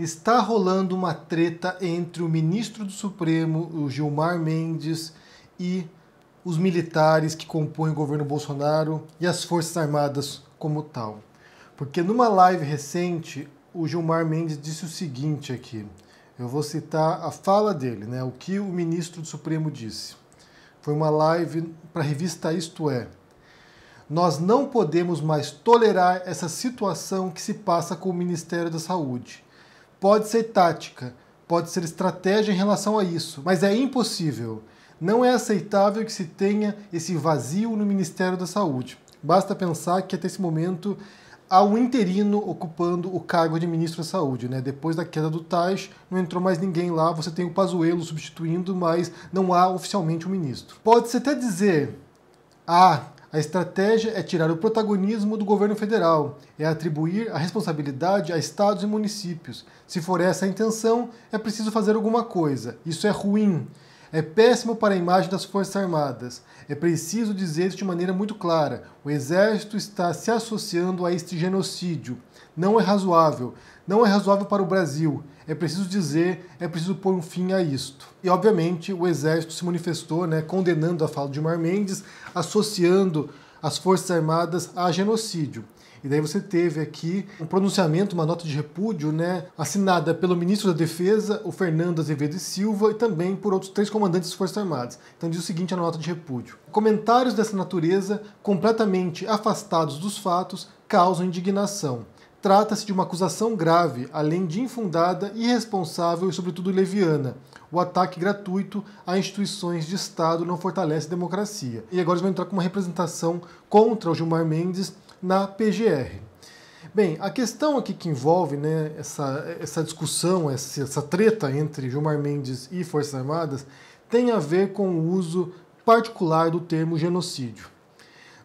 está rolando uma treta entre o ministro do Supremo, o Gilmar Mendes, e os militares que compõem o governo Bolsonaro e as Forças Armadas como tal. Porque numa live recente, o Gilmar Mendes disse o seguinte aqui, eu vou citar a fala dele, né, o que o ministro do Supremo disse. Foi uma live para a revista Isto É. Nós não podemos mais tolerar essa situação que se passa com o Ministério da Saúde. Pode ser tática, pode ser estratégia em relação a isso, mas é impossível. Não é aceitável que se tenha esse vazio no Ministério da Saúde. Basta pensar que até esse momento há um interino ocupando o cargo de ministro da Saúde, né? Depois da queda do Taish, não entrou mais ninguém lá, você tem o Pazuello substituindo, mas não há oficialmente um ministro. Pode-se até dizer, a estratégia é tirar o protagonismo do governo federal, é atribuir a responsabilidade a estados e municípios. Se for essa a intenção, é preciso fazer alguma coisa. Isso é ruim. É péssimo para a imagem das Forças Armadas. É preciso dizer isso de maneira muito clara. O Exército está se associando a este genocídio. Não é razoável. Não é razoável para o Brasil. É preciso dizer, é preciso pôr um fim a isto. E, obviamente, o Exército se manifestou, né, condenando a fala de Gilmar Mendes, associando as Forças Armadas a genocídio. E daí você teve aqui um pronunciamento, uma nota de repúdio, né, assinada pelo ministro da Defesa, o Fernando Azevedo e Silva, e também por outros 3 comandantes das Forças Armadas. Então diz o seguinte na nota de repúdio. Comentários dessa natureza, completamente afastados dos fatos, causam indignação. Trata-se de uma acusação grave, além de infundada, irresponsável e, sobretudo, leviana. O ataque gratuito a instituições de Estado não fortalece a democracia. E agora eles vão entrar com uma representação contra o Gilmar Mendes na PGR. Bem, a questão aqui que envolve, né, essa discussão, essa treta entre Gilmar Mendes e Forças Armadas, tem a ver com o uso particular do termo genocídio.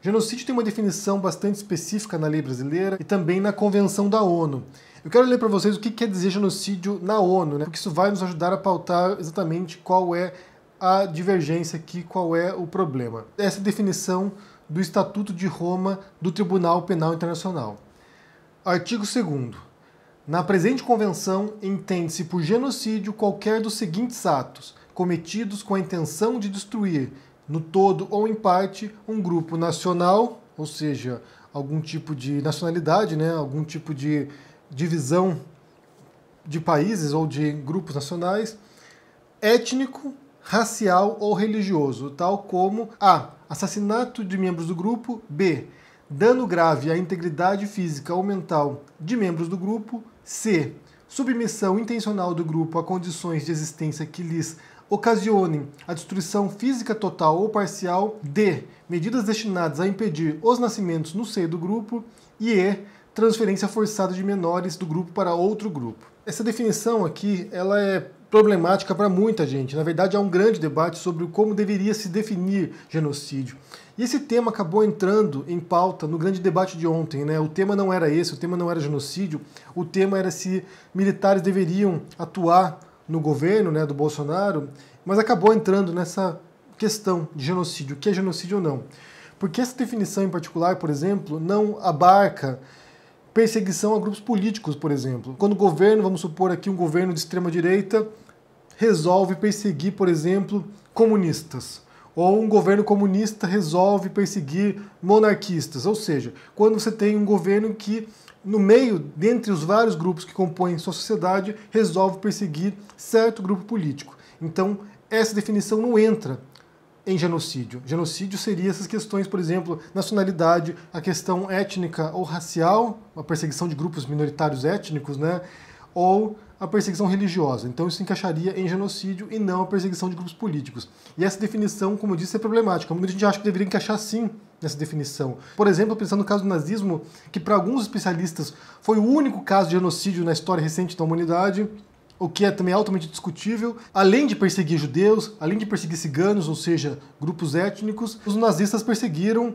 Genocídio tem uma definição bastante específica na lei brasileira e também na Convenção da ONU. Eu quero ler para vocês o que quer dizer genocídio na ONU, né? Porque isso vai nos ajudar a pautar exatamente qual é a divergência aqui, qual é o problema. Essa definição do Estatuto de Roma do Tribunal Penal Internacional. Artigo 2º. Na presente convenção, entende-se por genocídio qualquer dos seguintes atos, cometidos com a intenção de destruir, no todo ou em parte, um grupo nacional, ou seja, algum tipo de nacionalidade, né, algum tipo de divisão de países ou de grupos nacionais, étnico, racial ou religioso, tal como a. Assassinato de membros do grupo, b. Dano grave à integridade física ou mental de membros do grupo, c. Submissão intencional do grupo a condições de existência que lhes ocasionem a destruição física total ou parcial, d. Medidas destinadas a impedir os nascimentos no seio do grupo e e. Transferência forçada de menores do grupo para outro grupo. Essa definição aqui, ela é problemática para muita gente. Na verdade, há um grande debate sobre como deveria se definir genocídio. E esse tema acabou entrando em pauta no grande debate de ontem, né? O tema não era esse, o tema não era genocídio, o tema era se militares deveriam atuar no governo, né, do Bolsonaro, mas acabou entrando nessa questão de genocídio, o que é genocídio ou não. Porque essa definição em particular, por exemplo, não abarca perseguição a grupos políticos, por exemplo. Quando o governo, vamos supor aqui um governo de extrema-direita, resolve perseguir, por exemplo, comunistas. Ou um governo comunista resolve perseguir monarquistas. Ou seja, quando você tem um governo que, no meio, dentre os vários grupos que compõem sua sociedade, resolve perseguir certo grupo político. Então, essa definição não entra em genocídio. Genocídio seria essas questões, por exemplo, nacionalidade, a questão étnica ou racial, a perseguição de grupos minoritários étnicos, né? Ou a perseguição religiosa. Então isso encaixaria em genocídio e não a perseguição de grupos políticos. E essa definição, como eu disse, é problemática. Muita gente acha que deveria encaixar sim nessa definição. Por exemplo, pensando no caso do nazismo, que para alguns especialistas foi o único caso de genocídio na história recente da humanidade, o que é também altamente discutível. Além de perseguir judeus, além de perseguir ciganos, ou seja, grupos étnicos, os nazistas perseguiram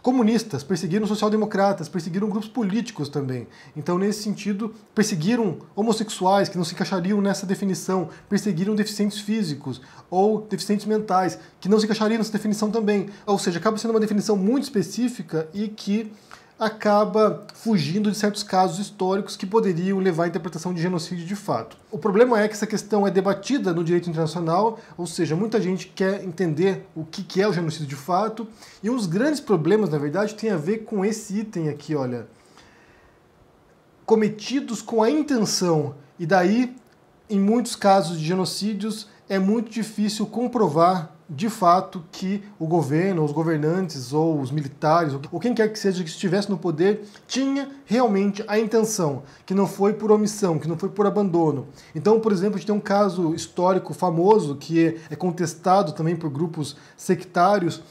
comunistas, perseguiram social-democratas, perseguiram grupos políticos também. Então, nesse sentido, perseguiram homossexuais, que não se encaixariam nessa definição, perseguiram deficientes físicos ou deficientes mentais, que não se encaixariam nessa definição também. Ou seja, acaba sendo uma definição muito específica e que acaba fugindo de certos casos históricos que poderiam levar à interpretação de genocídio de fato. O problema é que essa questão é debatida no direito internacional, ou seja, muita gente quer entender o que é o genocídio de fato, e um dos grandes problemas, na verdade, tem a ver com esse item aqui, olha, cometidos com a intenção, e daí, em muitos casos de genocídios, é muito difícil comprovar de fato que o governo, os governantes ou os militares, ou quem quer que seja que estivesse no poder, tinha realmente a intenção, que não foi por omissão, que não foi por abandono. Então, por exemplo, a gente tem um caso histórico famoso, que é contestado também por grupos sectários,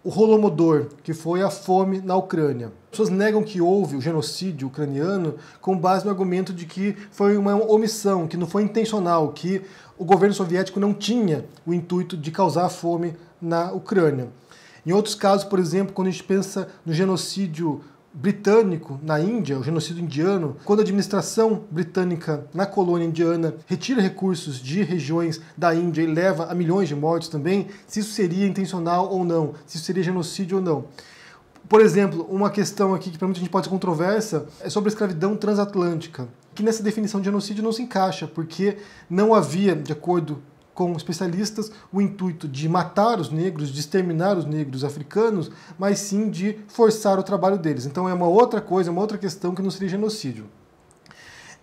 o Holodomor, que foi a fome na Ucrânia. As pessoas negam que houve o genocídio ucraniano com base no argumento de que foi uma omissão, que não foi intencional, que o governo soviético não tinha o intuito de causar fome na Ucrânia. Em outros casos, por exemplo, quando a gente pensa no genocídio britânico na Índia, o genocídio indiano, quando a administração britânica na colônia indiana retira recursos de regiões da Índia e leva a milhões de mortes também, se isso seria intencional ou não, se isso seria genocídio ou não. Por exemplo, uma questão aqui que para muita gente pode ser controversa é sobre a escravidão transatlântica, que nessa definição de genocídio não se encaixa, porque não havia, de acordo com especialistas, o intuito de matar os negros, de exterminar os negros africanos, mas sim de forçar o trabalho deles. Então é uma outra coisa, uma outra questão que não seria genocídio.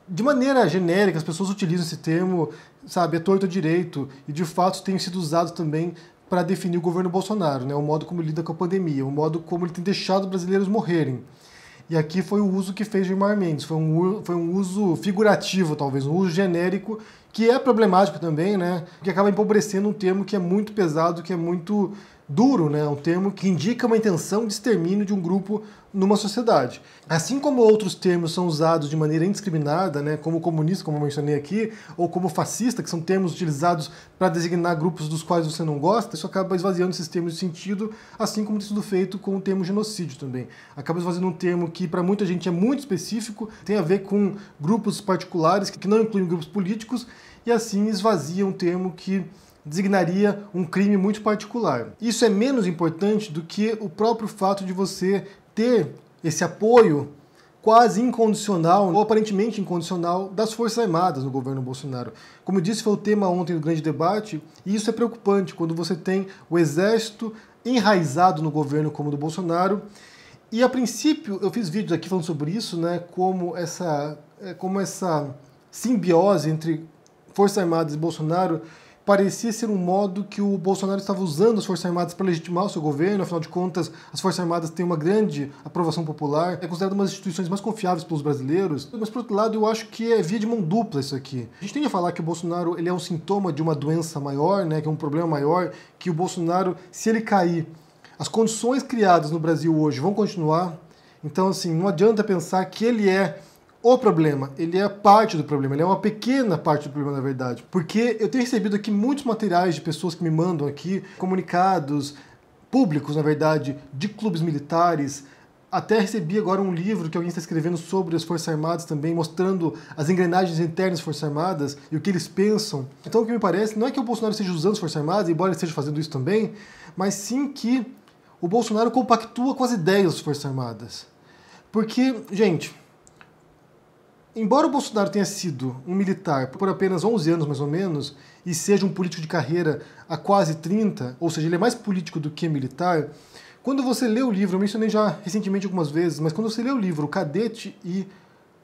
De maneira genérica, as pessoas utilizam esse termo, sabe, é torto à direito, e de fato tem sido usado também para definir o governo Bolsonaro, né, o modo como ele lida com a pandemia, o modo como ele tem deixado os brasileiros morrerem. E aqui foi o uso que fez Gilmar Mendes, foi um uso figurativo, talvez, um uso genérico, que é problemático também, né? Que acaba empobrecendo um termo que é muito pesado, que é muito duro, né? Um termo que indica uma intenção de extermínio de um grupo numa sociedade. Assim como outros termos são usados de maneira indiscriminada, né? Como comunista, como eu mencionei aqui, ou como fascista, que são termos utilizados para designar grupos dos quais você não gosta, isso acaba esvaziando esses termos de sentido, assim como tem sido feito com o termo genocídio também. Acaba esvaziando um termo que para muita gente é muito específico, tem a ver com grupos particulares que não incluem grupos políticos, e assim esvazia um termo que designaria um crime muito particular. Isso é menos importante do que o próprio fato de você ter esse apoio quase incondicional, ou aparentemente incondicional, das Forças Armadas no governo Bolsonaro. Como eu disse, foi o tema ontem do grande debate, e isso é preocupante quando você tem o Exército enraizado no governo como o do Bolsonaro. E a princípio, eu fiz vídeos aqui falando sobre isso, né, como essa simbiose entre Forças Armadas e Bolsonaro parecia ser um modo que o Bolsonaro estava usando as Forças Armadas para legitimar o seu governo. Afinal de contas, as Forças Armadas têm uma grande aprovação popular, é considerada uma das instituições mais confiáveis pelos brasileiros, mas por outro lado eu acho que é via de mão dupla isso aqui. A gente tem que falar que o Bolsonaro ele é um sintoma de uma doença maior, né, que é um problema maior, que o Bolsonaro, se ele cair, as condições criadas no Brasil hoje vão continuar. Então, assim, não adianta pensar que ele é o problema, ele é parte do problema, ele é uma pequena parte do problema, na verdade. Porque eu tenho recebido aqui muitos materiais de pessoas que me mandam aqui, comunicados públicos, na verdade, de clubes militares. Até recebi agora um livro que alguém está escrevendo sobre as Forças Armadas também, mostrando as engrenagens internas das Forças Armadas e o que eles pensam. Então o que me parece, não é que o Bolsonaro esteja usando as Forças Armadas, embora ele esteja fazendo isso também, mas sim que o Bolsonaro compactua com as ideias das Forças Armadas. Porque, gente, embora o Bolsonaro tenha sido um militar por apenas 11 anos, mais ou menos, e seja um político de carreira há quase 30, ou seja, ele é mais político do que militar, quando você lê o livro, eu mencionei já recentemente algumas vezes, mas quando você lê o livro O Cadete e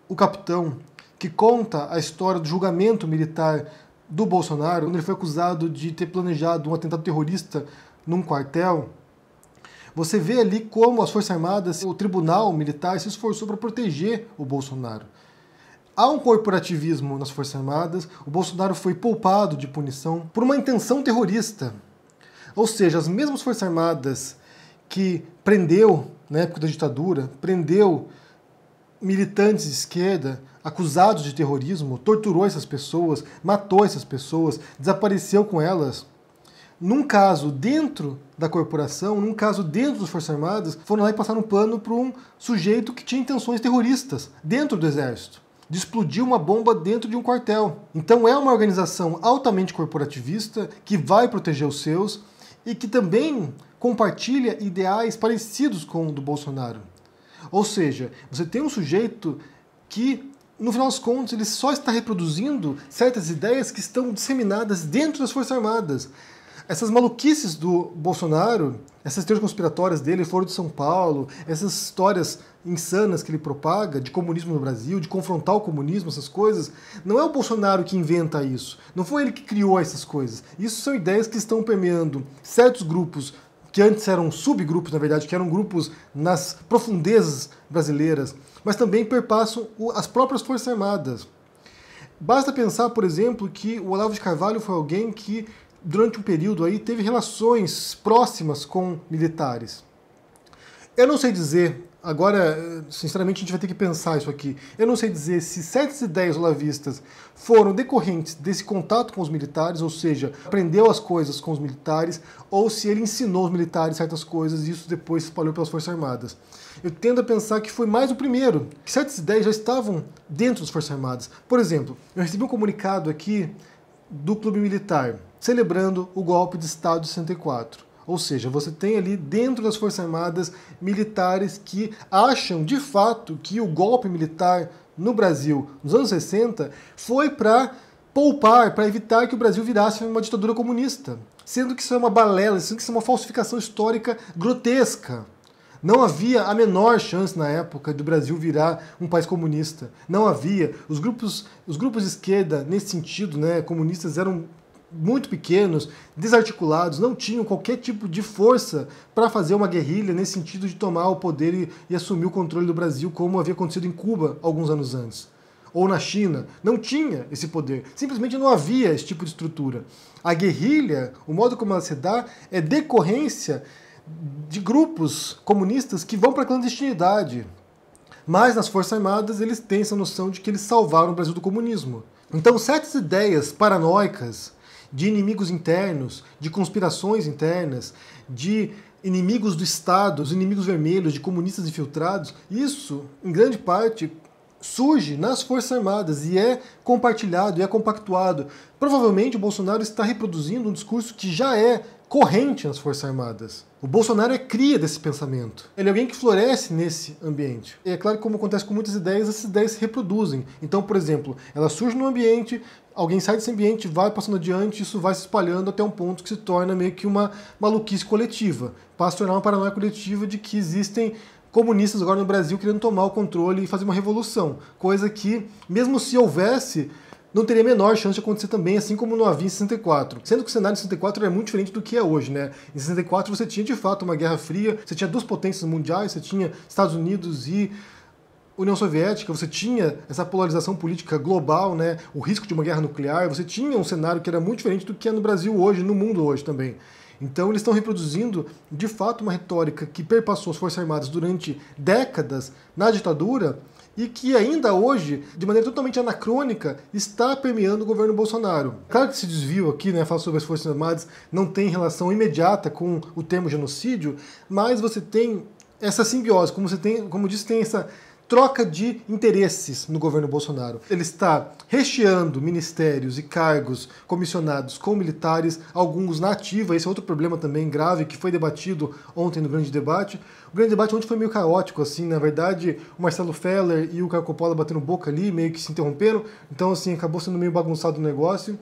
o Capitão, que conta a história do julgamento militar do Bolsonaro, quando ele foi acusado de ter planejado um atentado terrorista num quartel, você vê ali como as Forças Armadas, o tribunal militar, se esforçou para proteger o Bolsonaro. Há um corporativismo nas Forças Armadas, o Bolsonaro foi poupado de punição por uma intenção terrorista. Ou seja, as mesmas Forças Armadas que prendeu, na época da ditadura, prendeu militantes de esquerda acusados de terrorismo, torturou essas pessoas, matou essas pessoas, desapareceu com elas. Num caso dentro da corporação, num caso dentro das Forças Armadas, foram lá e passaram um pano para um sujeito que tinha intenções terroristas dentro do Exército, de explodir uma bomba dentro de um quartel. Então é uma organização altamente corporativista que vai proteger os seus e que também compartilha ideais parecidos com o do Bolsonaro. Ou seja, você tem um sujeito que, no final das contas, ele só está reproduzindo certas ideias que estão disseminadas dentro das Forças Armadas. Essas maluquices do Bolsonaro, essas teorias conspiratórias dele, Foro de São Paulo, essas histórias insanas que ele propaga de comunismo no Brasil, de confrontar o comunismo, essas coisas, não é o Bolsonaro que inventa isso. Não foi ele que criou essas coisas. Isso são ideias que estão permeando certos grupos, que antes eram subgrupos, na verdade, que eram grupos nas profundezas brasileiras, mas também perpassam as próprias Forças Armadas. Basta pensar, por exemplo, que o Olavo de Carvalho foi alguém que, durante um período aí, teve relações próximas com militares. Eu não sei dizer, agora, sinceramente, a gente vai ter que pensar isso aqui. Eu não sei dizer se certas ideias olavistas foram decorrentes desse contato com os militares, ou seja, aprendeu as coisas com os militares, ou se ele ensinou os militares certas coisas e isso depois se espalhou pelas Forças Armadas. Eu tendo a pensar que foi mais o primeiro, que certas ideias já estavam dentro das Forças Armadas. Por exemplo, eu recebi um comunicado aqui do Clube Militar, celebrando o golpe de Estado de 64. Ou seja, você tem ali dentro das Forças Armadas militares que acham de fato que o golpe militar no Brasil nos anos 60 foi para poupar, para evitar que o Brasil virasse uma ditadura comunista. Sendo que isso é uma balela, sendo que isso é uma falsificação histórica grotesca. Não havia a menor chance na época do Brasil virar um país comunista. Não havia. Os grupos de esquerda, nesse sentido, né, comunistas, eram muito pequenos, desarticulados, não tinham qualquer tipo de força para fazer uma guerrilha nesse sentido de tomar o poder e assumir o controle do Brasil, como havia acontecido em Cuba alguns anos antes. Ou na China. Não tinha esse poder. Simplesmente não havia esse tipo de estrutura. A guerrilha, o modo como ela se dá, é decorrência de grupos comunistas que vão para a clandestinidade. Mas nas Forças Armadas eles têm essa noção de que eles salvaram o Brasil do comunismo. Então certas ideias paranoicas de inimigos internos, de conspirações internas, de inimigos do Estado, os inimigos vermelhos, de comunistas infiltrados, isso, em grande parte, surge nas Forças Armadas e é compartilhado, e é compactuado. Provavelmente o Bolsonaro está reproduzindo um discurso que já é corrente nas Forças Armadas. O Bolsonaro é cria desse pensamento. Ele é alguém que floresce nesse ambiente. E é claro que, como acontece com muitas ideias, essas ideias se reproduzem. Então, por exemplo, ela surge no ambiente, alguém sai desse ambiente, vai passando adiante, isso vai se espalhando até um ponto que se torna meio que uma maluquice coletiva. Passa a tornar uma paranoia coletiva de que existem comunistas agora no Brasil querendo tomar o controle e fazer uma revolução. Coisa que, mesmo se houvesse, não teria a menor chance de acontecer também, assim como não havia em 64. Sendo que o cenário de 64 é muito diferente do que é hoje, né? Em 64 você tinha de fato uma guerra fria, você tinha duas potências mundiais, você tinha Estados Unidos e União Soviética, você tinha essa polarização política global, né? O risco de uma guerra nuclear, você tinha um cenário que era muito diferente do que é no Brasil hoje, no mundo hoje também. Então eles estão reproduzindo, de fato, uma retórica que perpassou as Forças Armadas durante décadas na ditadura, e que ainda hoje, de maneira totalmente anacrônica, está permeando o governo Bolsonaro. Claro que esse desvio aqui, né, falar sobre as Forças Armadas, não tem relação imediata com o termo genocídio, mas você tem essa simbiose, como disse, tem essa troca de interesses no governo Bolsonaro. Ele está recheando ministérios e cargos comissionados com militares, alguns na ativa. Esse é outro problema também grave que foi debatido ontem no grande debate. O grande debate ontem foi meio caótico, assim, na verdade, o Marcelo Feller e o Caio Coppola batendo boca ali, meio que se interromperam, então, assim, acabou sendo meio bagunçado o negócio,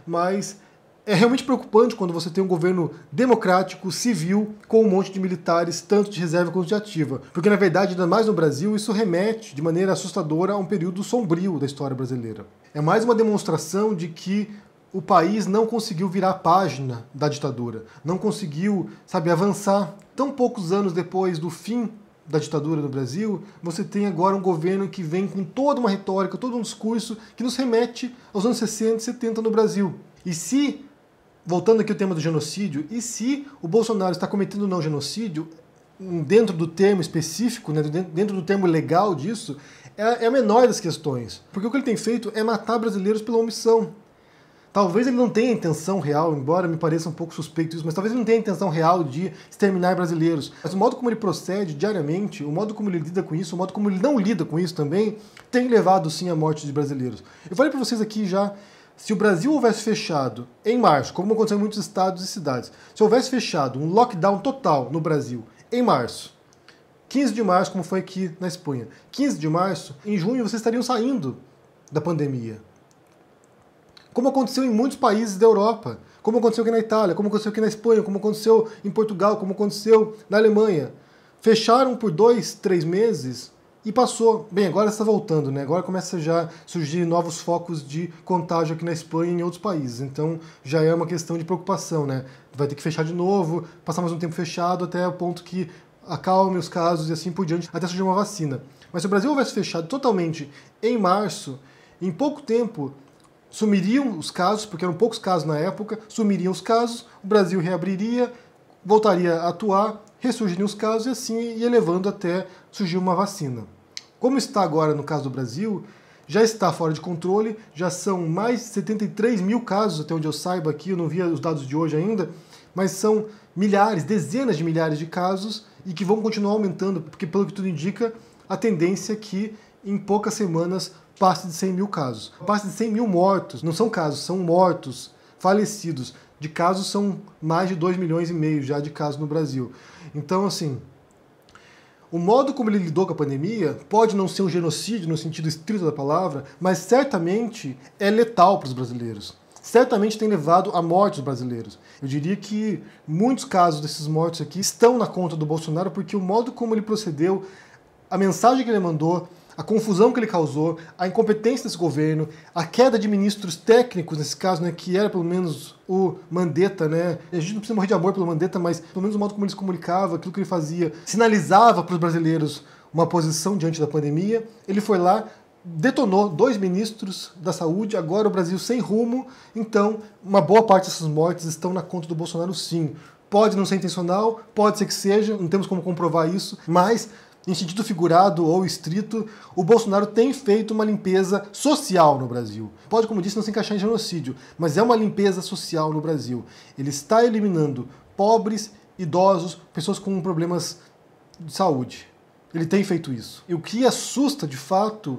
mas é realmente preocupante quando você tem um governo democrático, civil, com um monte de militares, tanto de reserva quanto de ativa. Porque, na verdade, ainda mais no Brasil, isso remete de maneira assustadora a um período sombrio da história brasileira. É mais uma demonstração de que o país não conseguiu virar a página da ditadura, não conseguiu, avançar. Tão poucos anos depois do fim da ditadura no Brasil, você tem agora um governo que vem com toda uma retórica, todo um discurso que nos remete aos anos 60 e 70 no Brasil. E se, voltando aqui ao tema do genocídio, e se o Bolsonaro está cometendo não genocídio, dentro do termo específico, né, dentro do termo legal disso, é a menor das questões. Porque o que ele tem feito é matar brasileiros pela omissão. Talvez ele não tenha intenção real, embora me pareça um pouco suspeito isso, mas talvez ele não tenha intenção real de exterminar brasileiros. Mas o modo como ele procede diariamente, o modo como ele lida com isso, o modo como ele não lida com isso também, tem levado sim à morte de brasileiros. Eu falei para vocês aqui já, se o Brasil houvesse fechado em março, como aconteceu em muitos estados e cidades, se houvesse fechado um lockdown total no Brasil em março, 15 de março, como foi aqui na Espanha. 15 de março, em junho, vocês estariam saindo da pandemia. Como aconteceu em muitos países da Europa, como aconteceu aqui na Itália, como aconteceu aqui na Espanha, como aconteceu em Portugal, como aconteceu na Alemanha. Fecharam por 2, 3 meses e passou. Bem, agora está voltando, né? Agora começa já a surgir novos focos de contágio aqui na Espanha e em outros países. Então já é uma questão de preocupação, né? Vai ter que fechar de novo, passar mais um tempo fechado até o ponto que acalme os casos e assim por diante, até surgir uma vacina. Mas se o Brasil houvesse fechado totalmente em março, em pouco tempo sumiriam os casos, porque eram poucos casos na época, sumiriam os casos, o Brasil reabriria, voltaria a atuar, ressurgiriam os casos e assim ia levando até surgir uma vacina. Como está agora no caso do Brasil, já está fora de controle, já são mais de 73 mil casos, até onde eu saiba aqui, eu não vi os dados de hoje ainda, mas são milhares, dezenas de milhares de casos e que vão continuar aumentando, porque pelo que tudo indica, a tendência é que em poucas semanas passe de 100 mil casos. Passe de 100 mil mortos, não são casos, são mortos, falecidos. De casos são mais de 2,5 milhões já de casos no Brasil. Então, assim, o modo como ele lidou com a pandemia pode não ser um genocídio no sentido estrito da palavra, mas certamente é letal para os brasileiros. Certamente tem levado à morte dos brasileiros. Eu diria que muitos casos desses mortos aqui estão na conta do Bolsonaro porque o modo como ele procedeu, a mensagem que ele mandou, a confusão que ele causou, a incompetência desse governo, a queda de ministros técnicos, nesse caso, né, que era pelo menos o Mandetta, né? A gente não precisa morrer de amor pelo Mandetta, mas pelo menos o modo como ele se comunicava, aquilo que ele fazia, sinalizava para os brasileiros uma posição diante da pandemia. Ele foi lá, detonou 2 ministros da saúde, agora o Brasil sem rumo, então uma boa parte dessas mortes estão na conta do Bolsonaro, sim. Pode não ser intencional, pode ser que seja, não temos como comprovar isso, mas em sentido figurado ou estrito, o Bolsonaro tem feito uma limpeza social no Brasil. Pode, como disse, não se encaixar em genocídio, mas é uma limpeza social no Brasil. Ele está eliminando pobres, idosos, pessoas com problemas de saúde. Ele tem feito isso. E o que assusta, de fato,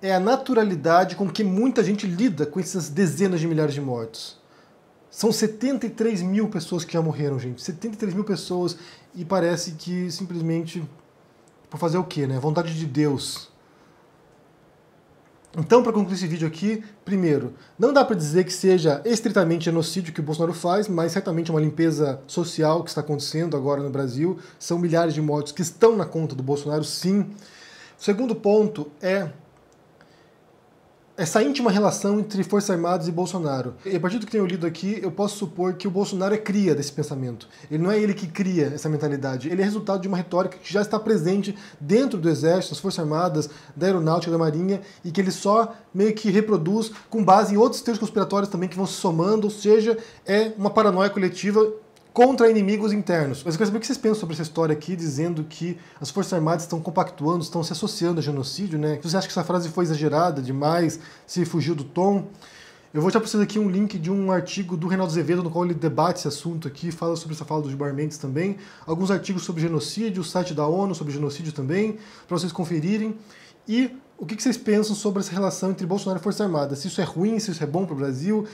é a naturalidade com que muita gente lida com essas dezenas de milhares de mortos. São 73 mil pessoas que já morreram, gente. 73 mil pessoas e parece que simplesmente... por fazer o quê, né? Vontade de Deus. Então, para concluir esse vídeo aqui, primeiro, não dá para dizer que seja estritamente genocídio que o Bolsonaro faz, mas certamente é uma limpeza social que está acontecendo agora no Brasil. São milhares de mortos que estão na conta do Bolsonaro, sim. O segundo ponto é essa íntima relação entre Forças Armadas e Bolsonaro. E a partir do que tenho lido aqui, eu posso supor que o Bolsonaro é cria desse pensamento. Ele não é ele que cria essa mentalidade, ele é resultado de uma retórica que já está presente dentro do Exército, das Forças Armadas, da Aeronáutica, da Marinha, e que ele só meio que reproduz com base em outros teorias conspiratórias também que vão se somando, ou seja, é uma paranoia coletiva contra inimigos internos. Mas eu quero saber o que vocês pensam sobre essa história aqui, dizendo que as Forças Armadas estão compactuando, estão se associando a genocídio, né? Se você acha que essa frase foi exagerada demais, se fugiu do tom. Eu vou deixar para vocês aqui um link de um artigo do Reinaldo Azevedo, no qual ele debate esse assunto aqui, fala sobre essa fala do Gilmar Mendes também, alguns artigos sobre genocídio, o site da ONU sobre genocídio também, para vocês conferirem. E o que vocês pensam sobre essa relação entre Bolsonaro e Forças Armadas? Se isso é ruim, se isso é bom para o Brasil,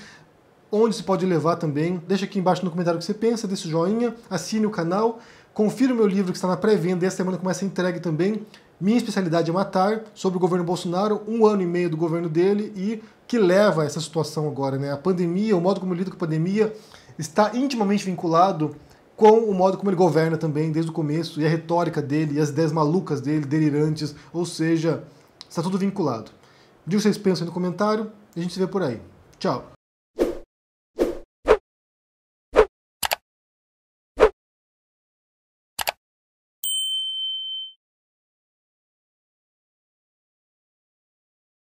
onde se pode levar também. Deixa aqui embaixo no comentário o que você pensa, deixa o joinha, assine o canal, confira o meu livro que está na pré-venda, essa semana começa a entrega também, Minha Especialidade é Matar, sobre o governo Bolsonaro, 1 ano e meio do governo dele e que leva a essa situação agora, né? A pandemia, o modo como ele lida com a pandemia está intimamente vinculado com o modo como ele governa também desde o começo, e a retórica dele, e as ideias malucas dele, delirantes, ou seja, está tudo vinculado. Diga o que vocês pensam aí no comentário e a gente se vê por aí. Tchau!